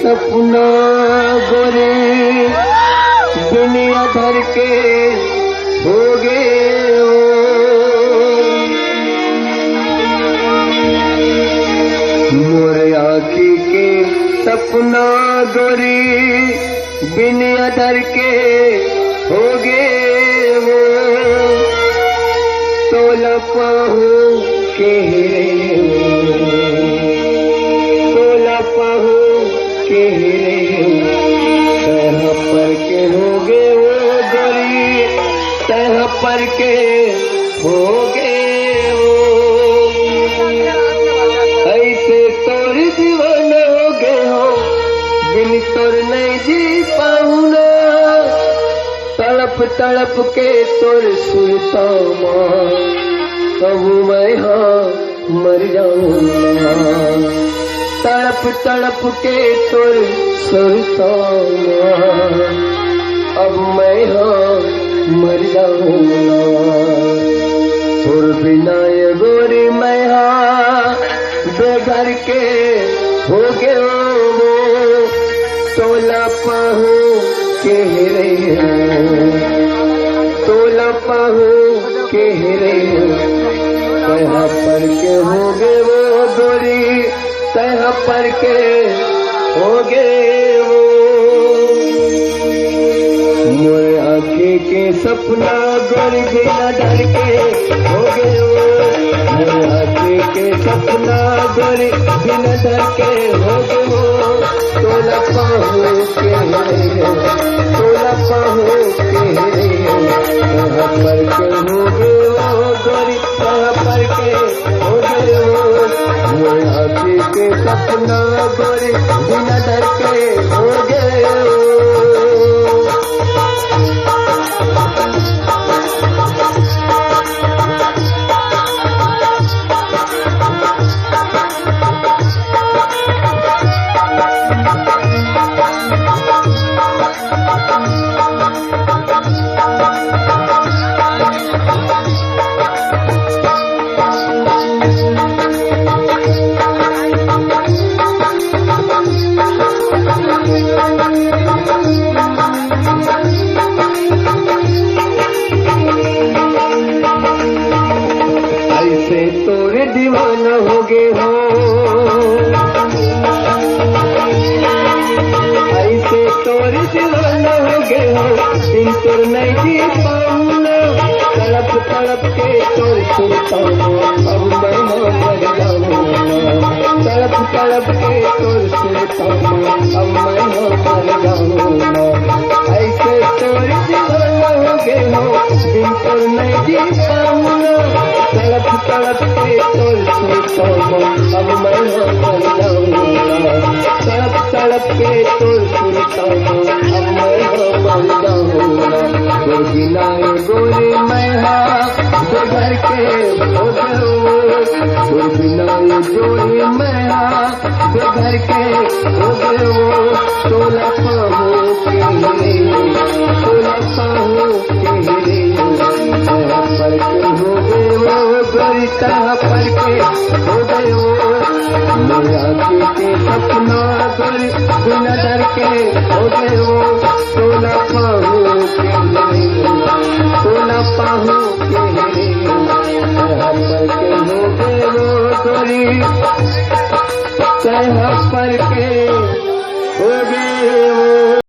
सपना गोरे दुनिया धर के हो गए मोरे आँखी के सपना गोरी दुनिया धर के हो गए वो तोला पाहू के तोला पाहू के तह पर के हो गए वो गोरी तह पर के हो गए वो ऐसे तोर दीवाना हो गए हो बिन तोर नहीं जी पाऊना तड़प तड़प के तोर सुरता माँ कबू मैं हाँ मर जाऊंगा तड़प तड़प के तोर सुरता माँ अब मैं हाँ मर जाऊंगा तोर बिना ये गोरी मैं हाँ बेघर के हो गए वो तोला पाहू के तोला पाहू के तह पर के हो गए वो गोरी तह पर के हो गए वो मोरे आँखें के सपना गोरी बिना डर के हो गए वो मोरे आँखें के सपना गोरी बिना डर के हो गए वो तोला पाहू के तोला पाहू के तह पर के हो गए वो गोरी तह पर के हो गए वो मोरे आँखी के सपना गोरी बिना डर के हो गए वो ऐसे तोरे दीवाना हो गए हो ऐसे तोरे दीवाना हो गए हो दिन तोर नहीं जी पाऊंगा तड़प तड़प के तोर सुनता अब मैं मर जाऊंगा तड़प तड़प के तोर सुनता अब मैं मर जाऊंगा ऐसे तोरे दीवाना हो गए हो दिन तोर नहीं जी पाऊंगा तड़प तड़प के तोर सुनता अब मैं मर जाऊंगा तड़प तड़प के तोर सुनता अब मैं मर जाऊंगा तो बिना गोरी मैं हाँ बेघर के हो गए तो बिना गोरी मैं हाँ बेघर के हो गए वो तोला पाहू के तोला पाहू के तह पर के हो गए वो गोरी तह पर के हो गए वो मेरे आँखी के सपना गोरी बिना डर के हो गए वो तोला पाहू के तोला पाहू के तह पर के हो गए वो गोरी तह पर के हो गए वो